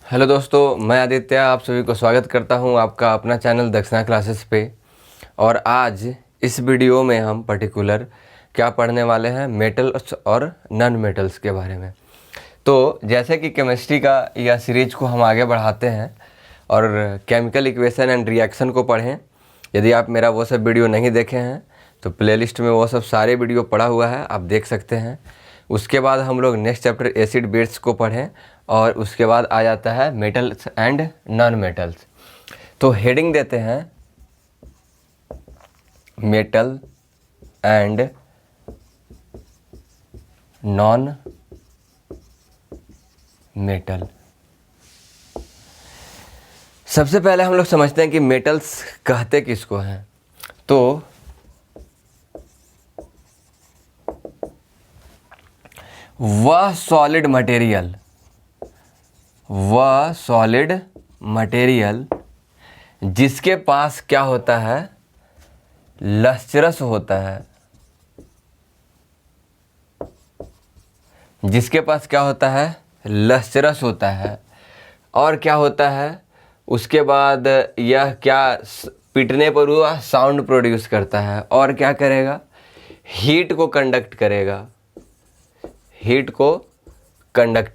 Hello दोस्तों, मैं आदित्य आप सभी को स्वागत करता हूं आपका अपना चैनल दक्षिणा क्लासेस पे। और आज इस वीडियो में हम पर्टिकुलर क्या पढ़ने वाले हैं, मेटल्स और नॉन मेटल्स के बारे में। तो जैसे कि केमिस्ट्री का यह सीरीज को हम आगे बढ़ाते हैं और केमिकल इक्वेशन एंड रिएक्शन को पढ़ें। यदि आप मेरा वो सब वीडियो नहीं देखे हैं तो प्लेलिस्ट में वो सब सारे वीडियो पड़ा हुआ है, आप देख सकते हैं। उसके बाद हम लोग नेक्स्ट चैप्टर एसिड बेस को पढ़ें और उसके बाद आ जाता है मेटल्स एंड नॉन मेटल्स। तो हेडिंग देते हैं मेटल एंड नॉन मेटल। सबसे पहले हम लोग समझते हैं कि मेटल्स कहते किसको हैं। तो वह सॉलिड मटेरियल जिसके पास क्या होता है, लस्ट्रस होता है। जिसके पास क्या होता है, लस्ट्रस होता है। और क्या होता है उसके बाद, यह क्या पिटने पर हुआ साउंड प्रोड्यूस करता है। और क्या करेगा, हीट को कंडक्ट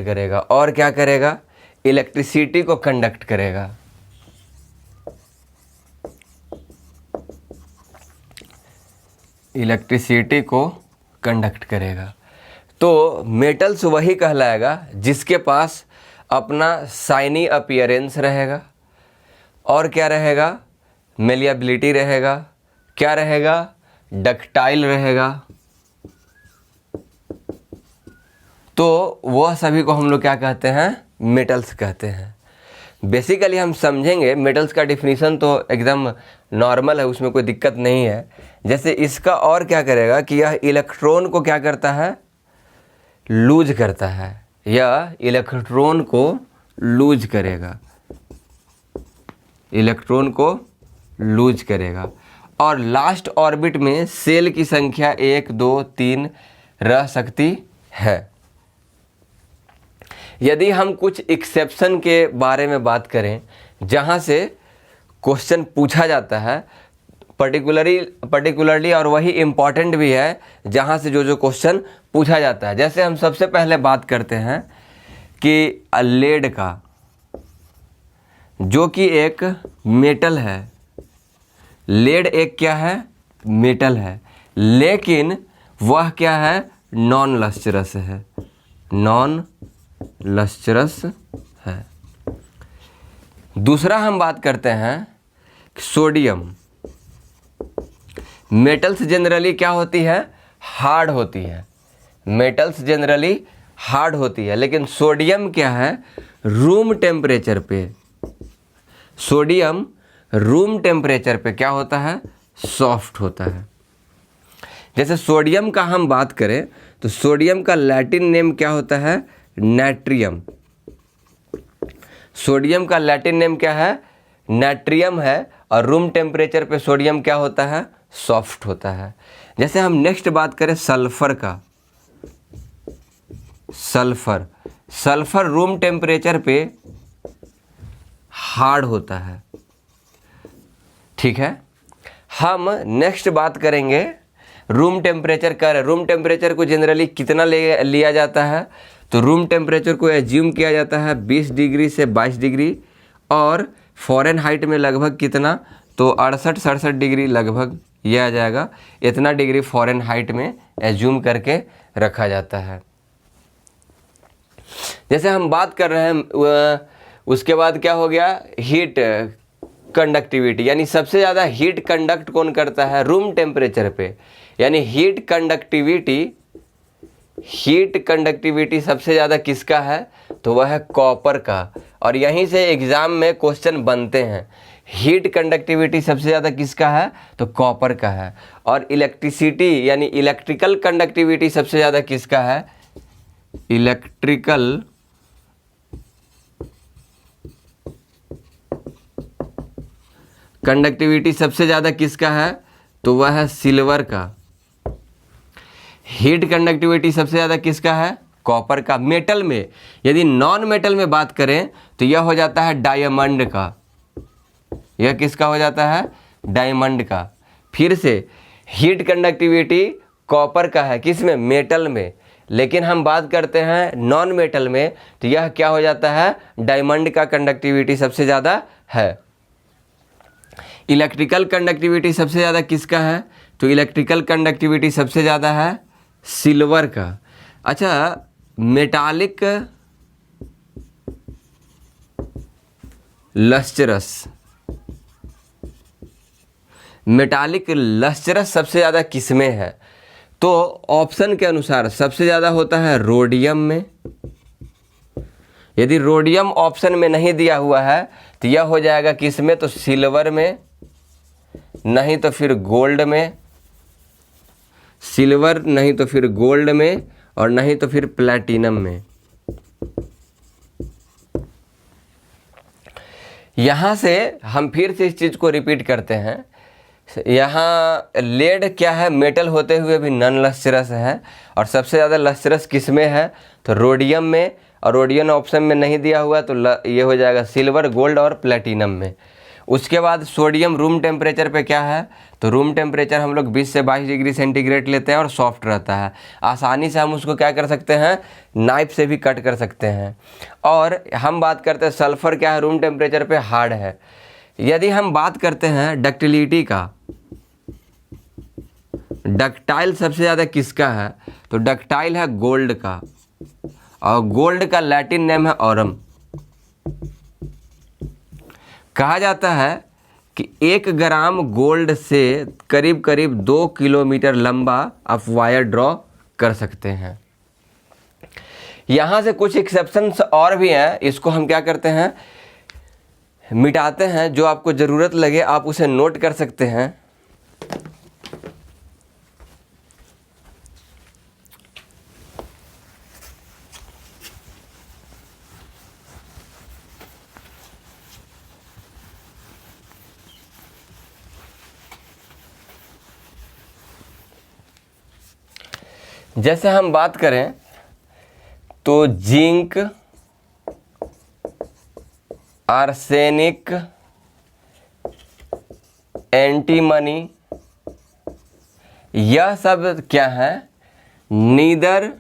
करेगा। और क्या करेगा, इलेक्ट्रिसिटी को कंडक्ट करेगा। तो मेटल्स वही कहलाएगा जिसके पास अपना शाइनी अपीयरेंस रहेगा। और क्या रहेगा, मेलिएबिलिटी रहेगा। क्या रहेगा, डक्टाइल रहेगा। तो वह सभी को हम लोग क्या कहते हैं, मेटल्स कहते हैं। बेसिकली हम समझेंगे, मेटल्स का डिफिनीशन तो एकदम नॉर्मल है, उसमें कोई दिक्कत नहीं है। जैसे इसका और क्या करेगा कि यह इलेक्ट्रॉन को क्या करता है, लूज करता है। यह इलेक्ट्रॉन को लूज करेगा। और लास्ट ऑर्बिट में सेल की संख्या 1, 2, 3 रह सकती है। यदि हम कुछ एक्सेप्शन के बारे में बात करें जहाँ से क्वेश्चन पूछा जाता है पर्टिकुलरली, और वही इम्पॉर्टेंट भी है जहाँ से जो क्वेश्चन पूछा जाता है। जैसे हम सबसे पहले बात करते हैं कि लेड का, जो कि एक मेटल है। लेड एक क्या है, मेटल है, लेकिन वह क्या है, नॉन लस्ट्रस है। दूसरा हम बात करते हैं सोडियम। मेटल्स जनरली क्या होती है, हार्ड होती है। लेकिन सोडियम क्या है, रूम टेम्परेचर पे क्या होता है, सॉफ्ट होता है। जैसे सोडियम का हम बात करें तो सोडियम का लैटिन नेम क्या होता है, नाइट्रियम। सोडियम का लैटिन नेम क्या है, नाइट्रियम है। और रूम टेम्परेचर पे सोडियम क्या होता है, सॉफ्ट होता है। जैसे हम नेक्स्ट बात करें सल्फर का, सल्फर रूम टेम्परेचर पे हार्ड होता है। ठीक है, हम नेक्स्ट बात करेंगे रूम टेम्परेचर को जनरली कितना लिया जाता है। तो रूम टेम्परेचर को एज्यूम किया जाता है 20 डिग्री से 22 डिग्री। और फ़ारेनहाइट में लगभग कितना, तो 68-67 डिग्री लगभग ये आ जाएगा। इतना डिग्री फ़ारेनहाइट में एज्यूम करके रखा जाता है। जैसे हम बात कर रहे हैं, उसके बाद क्या हो गया, हीट कंडक्टिविटी, यानी सबसे ज़्यादा हीट कंडक्ट कौन करता है, रूम टेम्परेचर पे। यानी हीट कंडक्टिविटी सबसे ज़्यादा किसका है, तो वह है कॉपर का। और यहीं से एग्ज़ाम में क्वेश्चन बनते हैं, हीट कंडक्टिविटी सबसे ज़्यादा किसका है, तो कॉपर का है। और इलेक्ट्रिसिटी यानी इलेक्ट्रिकल कंडक्टिविटी सबसे ज़्यादा किसका है, इलेक्ट्रिकल कंडक्टिविटी सबसे ज़्यादा किसका है, तो वह है सिल्वर का। हीट कंडक्टिविटी सबसे ज़्यादा किसका है, कॉपर का। मेटल में, यदि नॉन मेटल में बात करें तो यह हो जाता है डायमंड का। यह किसका हो जाता है? डायमंड का। फिर से हीट कंडक्टिविटी कॉपर का है, किस में? मेटल में। लेकिन हम बात करते हैं नॉन मेटल में, तो यह क्या हो जाता है? डायमंड का कंडक्टिविटी सबसे ज़्यादा है। इलेक्ट्रिकल कंडक्टिविटी सबसे ज़्यादा किसका है? तो इलेक्ट्रिकल कंडक्टिविटी सबसे ज़्यादा है सिल्वर का। अच्छा, मेटालिक लस्टरस, मेटालिक लस्टरस सबसे ज़्यादा किस में है? तो ऑप्शन के अनुसार सबसे ज़्यादा होता है रोडियम में। यदि रोडियम ऑप्शन में नहीं दिया हुआ है तो यह हो जाएगा किस में? तो सिल्वर में, नहीं तो फिर गोल्ड में। सिल्वर नहीं तो फिर गोल्ड में, और नहीं तो फिर प्लैटिनम में। यहाँ से हम फिर से इस चीज़ को रिपीट करते हैं। यहाँ लेड क्या है? मेटल होते हुए भी नॉन लस्टरस है, और सबसे ज़्यादा लस्टरस किस में है? तो रोडियम में, और रोडियम ऑप्शन में नहीं दिया हुआ तो ये हो जाएगा सिल्वर, गोल्ड और प्लैटिनम में। उसके बाद सोडियम रूम टेम्परेचर पे क्या है? तो रूम टेम्परेचर हम लोग 20 से 22 डिग्री सेंटीग्रेड लेते हैं और सॉफ्ट रहता है। आसानी से हम उसको क्या कर सकते हैं? नाइफ से भी कट कर सकते हैं। और हम बात करते हैं सल्फर क्या है? रूम टेम्परेचर पे हार्ड है। यदि हम बात करते हैं डक्टिलिटी का, डक्टाइल सबसे ज़्यादा किसका है? तो डक्टाइल है गोल्ड का, और गोल्ड का लैटिन नेम है ऑरम। कहा जाता है कि 1 ग्राम गोल्ड से करीब करीब 2 किलोमीटर लंबा आप वायर ड्रॉ कर सकते हैं। यहाँ से कुछ एक्सेप्शंस और भी हैं, इसको हम क्या करते हैं? मिटाते हैं। जो आपको ज़रूरत लगे आप उसे नोट कर सकते हैं। जैसे हम बात करें तो जिंक, आर्सेनिक, एंटीमनी, यह सब क्या है? नीदर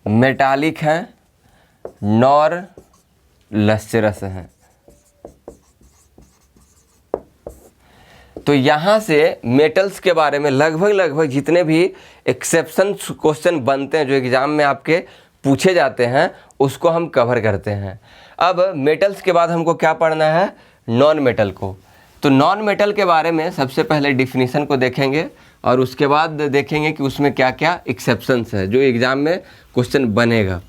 मेटालिक है नॉर लस्टरस है। तो यहाँ से मेटल्स के बारे में लगभग जितने भी एक्सेप्शन क्वेश्चन बनते हैं जो एग्ज़ाम में आपके पूछे जाते हैं उसको हम कवर करते हैं। अब मेटल्स के बाद हमको क्या पढ़ना है? नॉन मेटल को। तो नॉन मेटल के बारे में सबसे पहले डिफिनीशन को देखेंगे, और उसके बाद देखेंगे कि उसमें क्या क्या एक्सेप्शंस है जो एग्ज़ाम में क्वेश्चन बनेगा।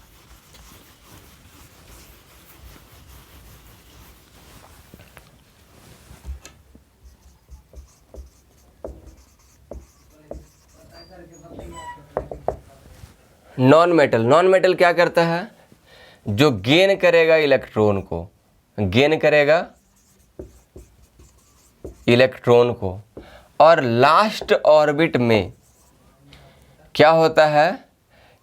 नॉन मेटल क्या करता है? जो गेन करेगा इलेक्ट्रॉन को, गेन करेगा इलेक्ट्रॉन को, और लास्ट ऑर्बिट में क्या होता है?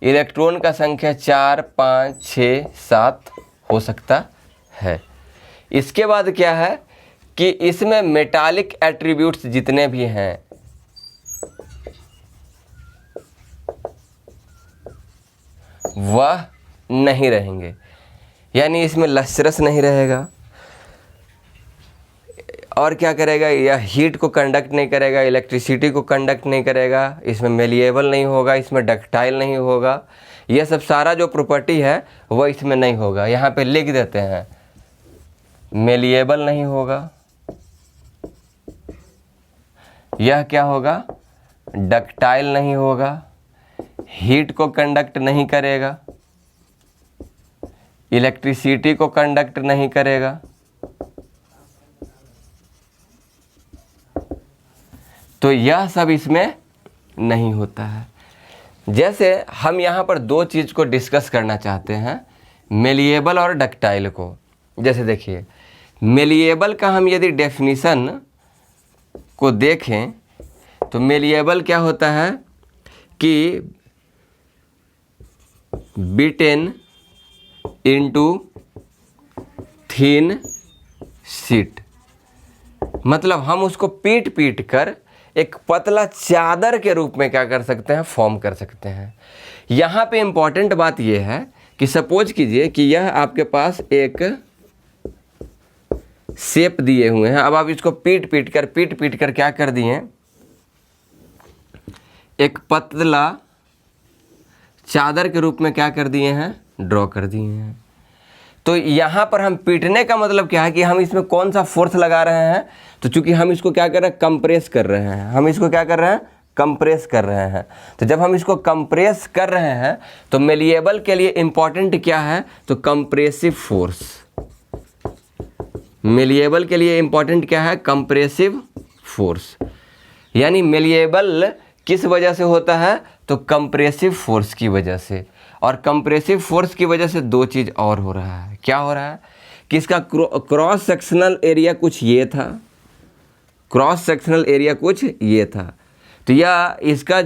इलेक्ट्रॉन का संख्या 4, 5, 6, 7 हो सकता है। इसके बाद क्या है कि इसमें मेटालिक एट्रीब्यूट्स जितने भी हैं वह नहीं रहेंगे, यानी इसमें लस्टरस नहीं रहेगा। और क्या करेगा? यह हीट को कंडक्ट नहीं करेगा, इलेक्ट्रिसिटी को कंडक्ट नहीं करेगा, इसमें मेलिएबल नहीं होगा, इसमें डक्टाइल नहीं होगा। यह सब सारा जो प्रॉपर्टी है वह इसमें नहीं होगा। यहाँ पे लिख देते हैं मेलिएबल नहीं होगा। यह क्या होगा? डक्टाइल नहीं होगा, हीट को कंडक्ट नहीं करेगा, इलेक्ट्रिसिटी को कंडक्ट नहीं करेगा। तो यह सब इसमें नहीं होता है। जैसे हम यहाँ पर दो चीज़ को डिस्कस करना चाहते हैं, मेलिएबल और डक्टाइल को। जैसे देखिए, मेलिएबल का हम यदि डेफिनीशन को देखें तो मेलिएबल क्या होता है कि बीटेन इनटू थिन शीट, मतलब हम उसको पीट पीट कर एक पतला चादर के रूप में क्या कर सकते हैं, फॉर्म कर सकते हैं। यहाँ पे इम्पॉर्टेंट बात यह है कि सपोज कीजिए कि यह आपके पास एक शेप दिए हुए हैं, अब आप इसको पीट पीट कर क्या कर दिए, एक पतला चादर के रूप में क्या कर दिए हैं, ड्रॉ कर दिए हैं। तो यहाँ पर हम पीटने का मतलब क्या है कि हम इसमें कौन सा फोर्स लगा रहे हैं, तो चूंकि हम इसको क्या कर रहे हैं, कंप्रेस कर रहे हैं, हम इसको क्या कर रहे हैं, कंप्रेस कर रहे हैं। तो जब हम इसको कंप्रेस कर रहे हैं तो मेलिएबल के लिए इंपॉर्टेंट क्या है, तो कंप्रेसिव फोर्स। मेलिएबल के लिए इंपॉर्टेंट क्या है, कंप्रेसिव फोर्स। यानी मेलिएबल किस वजह से होता है, तो कंप्रेसिव फोर्स की वजह से। और कंप्रेसिव फोर्स की वजह से दो चीज़ और हो रहा है। क्या हो रहा है कि इसका क्रॉस सेक्शनल एरिया कुछ ये था, क्रॉस सेक्शनल एरिया कुछ ये था। तो यह इसका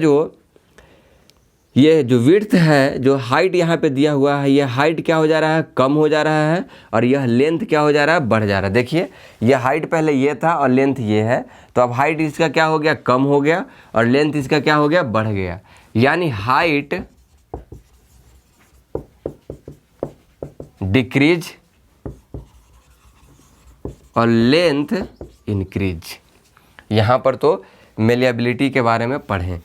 ये जो विड्थ है, जो हाइट यहाँ पे दिया हुआ है, यह हाइट क्या हो जा रहा है, कम हो जा रहा है, और यह लेंथ क्या हो जा रहा है, बढ़ जा रहा है। देखिए यह हाइट पहले ये था और लेंथ ये है, तो अब हाइट इसका क्या हो गया, कम हो गया, और लेंथ इसका क्या हो गया, बढ़ गया। यानी हाइट डिक्रीज और लेंथ इंक्रीज। यहाँ पर तो मेलिएबिलिटी के बारे में पढ़ें।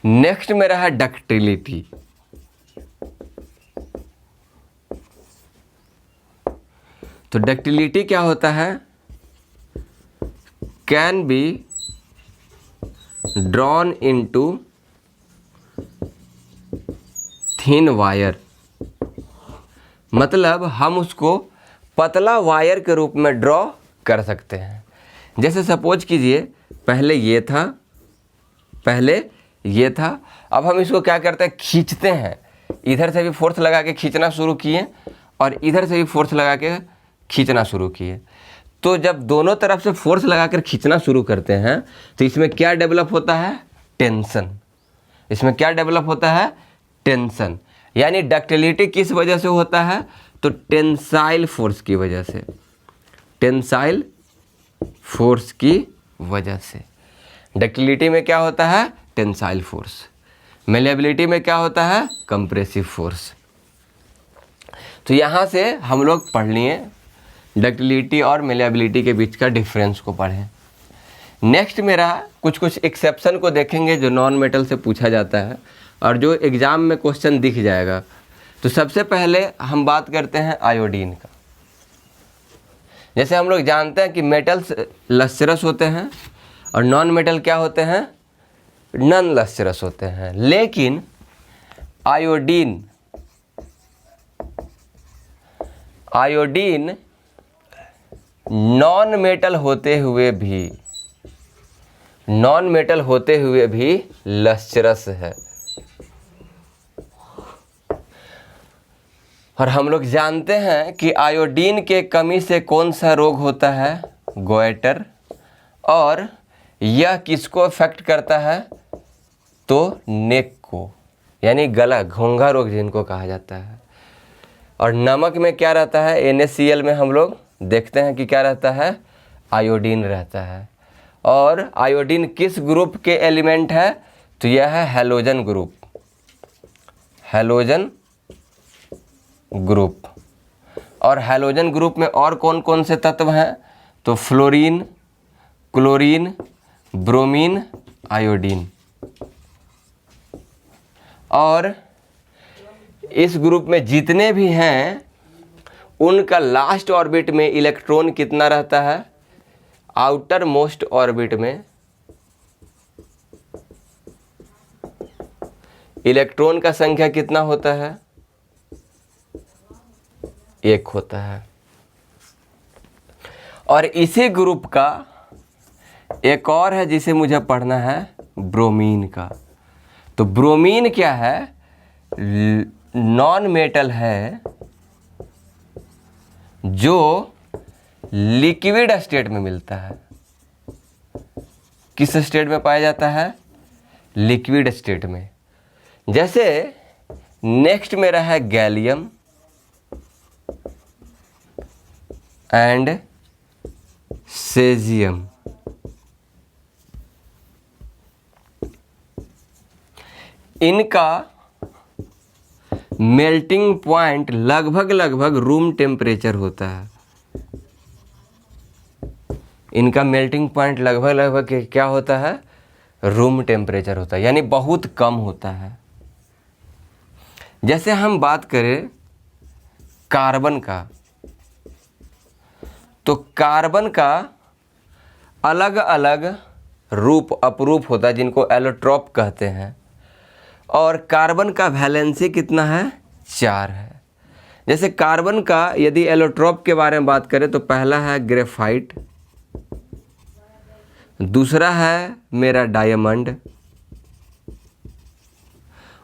नेक्स्ट मेरा है डक्टिलिटी। तो डक्टिलिटी क्या होता है, can be drawn into thin wire, मतलब हम उसको पतला वायर के रूप में ड्रॉ कर सकते हैं। जैसे सपोज कीजिए पहले ये था, अब हम इसको क्या करते हैं, खींचते हैं। इधर से भी फोर्स लगा के खींचना शुरू किए और इधर से भी फोर्स लगा के खींचना शुरू किए। तो जब दोनों तरफ से फोर्स लगाकर खींचना शुरू करते हैं तो इसमें क्या डेवलप होता है, टेंशन। इसमें क्या डेवलप होता है, टेंशन। यानी डक्टिलिटी किस वजह से होता है, तो टेंसाइल फोर्स की वजह से, टेंसाइल फोर्स की वजह से। डक्टिलिटी में क्या होता है, टेंसाइल फोर्स। मेलिएबिलिटी में क्या होता है, कंप्रेसिव फोर्स। तो यहाँ से हम लोग पढ़ लिए डक्टिलिटी और मेलिएबिलिटी के बीच का डिफरेंस को पढ़ें। नेक्स्ट मेरा कुछ एक्सेप्शन को देखेंगे जो नॉन मेटल से पूछा जाता है और जो एग्ज़ाम में क्वेश्चन दिख जाएगा। तो सबसे पहले हम बात करते हैं आयोडीन का। जैसे हम लोग जानते हैं कि मेटल्स लस्टरस होते हैं और नॉन मेटल क्या होते हैं, नॉन लस्टरस होते हैं। लेकिन आयोडीन नॉन मेटल होते हुए भी लस्टरस है। और हम लोग जानते हैं कि आयोडीन के कमी से कौन सा रोग होता है, गोएटर। और यह किसको अफेक्ट करता है, तो नेक को, यानी गला, घोंघा रोग जिनको कहा जाता है। और नमक में क्या रहता है, NaCl में हम लोग देखते हैं कि क्या रहता है, आयोडीन रहता है। और आयोडीन किस ग्रुप के एलिमेंट है, तो यह है हैलोजन ग्रुप, हैलोजन ग्रुप। और हैलोजन ग्रुप में और कौन कौन से तत्व हैं, तो फ्लोरीन, क्लोरीन, ब्रोमीन, आयोडीन। और इस ग्रुप में जितने भी हैं उनका लास्ट ऑर्बिट में इलेक्ट्रॉन कितना रहता है, आउटर मोस्ट ऑर्बिट में इलेक्ट्रॉन का संख्या कितना होता है, 1 होता है। और इसी ग्रुप का एक और है जिसे मुझे पढ़ना है, ब्रोमीन का। तो ब्रोमीन क्या है, नॉन मेटल है जो लिक्विड स्टेट में मिलता है। किस स्टेट में पाया जाता है? लिक्विड स्टेट में। जैसे नेक्स्ट मेरा है गैलियम एंड सेजियम। इनका मेल्टिंग पॉइंट लगभग रूम टेम्परेचर होता है। इनका मेल्टिंग पॉइंट लगभग क्या होता है? रूम टेम्परेचर होता है, यानी बहुत कम होता है। जैसे हम बात करें कार्बन का, तो कार्बन का अलग अलग रूप अपरूप होता है जिनको एलोट्रोप कहते हैं, और कार्बन का वैलेंसी कितना है? 4 है। जैसे कार्बन का यदि एलोट्रोप के बारे में बात करें तो पहला है ग्रेफाइट, दूसरा है मेरा डायमंड,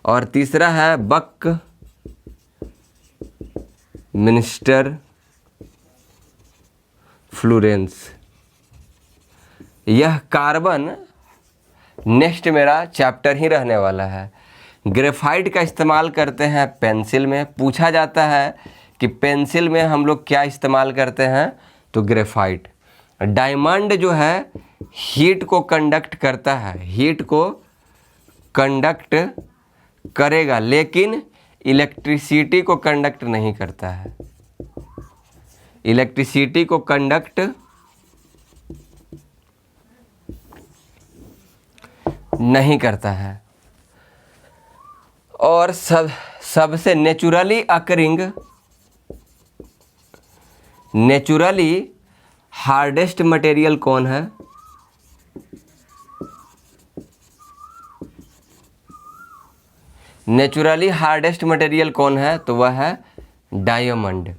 और तीसरा है बक मिनिस्टर फ्लोरेंस। यह कार्बन नेक्स्ट मेरा चैप्टर ही रहने वाला है। ग्रेफाइट का इस्तेमाल करते हैं पेंसिल में। पूछा जाता है कि पेंसिल में हम लोग क्या इस्तेमाल करते हैं, तो ग्रेफाइट। डायमंड जो है हीट को कंडक्ट करता है, हीट को कंडक्ट करेगा, लेकिन इलेक्ट्रिसिटी को कंडक्ट नहीं करता है। इलेक्ट्रिसिटी को कंडक्ट नहीं करता है। और सबसे नेचुरली हार्डेस्ट मटेरियल कौन है? नेचुरली हार्डेस्ट मटेरियल कौन है? तो वह है डायमंड।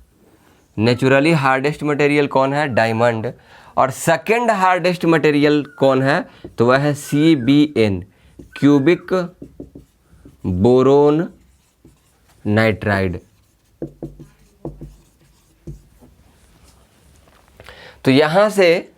नेचुरली हार्डेस्ट मटेरियल कौन है? डायमंड। और सेकेंड हार्डेस्ट मटेरियल कौन है? तो वह है CBN, क्यूबिक बोरोन नाइट्राइड। तो यहाँ से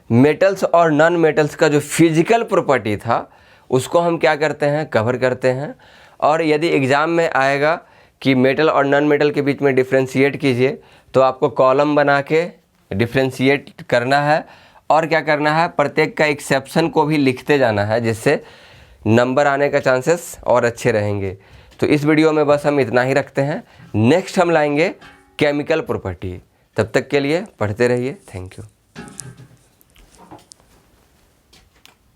मेटल्स और नॉन मेटल्स का जो फिजिकल प्रॉपर्टी था उसको हम क्या करते हैं? कवर करते हैं। और यदि एग्ज़ाम में आएगा कि मेटल और नॉन मेटल के बीच में डिफ्रेंशिएट कीजिए, तो आपको कॉलम बना के डिफ्रेंशिएट करना है, और क्या करना है? प्रत्येक का एक्सेप्शन को भी लिखते जाना है, जिससे नंबर आने का चांसेस और अच्छे रहेंगे। तो इस वीडियो में बस हम इतना ही रखते हैं। नेक्स्ट हम लाएंगे केमिकल प्रॉपर्टी। तब तक के लिए पढ़ते रहिए। Thank you.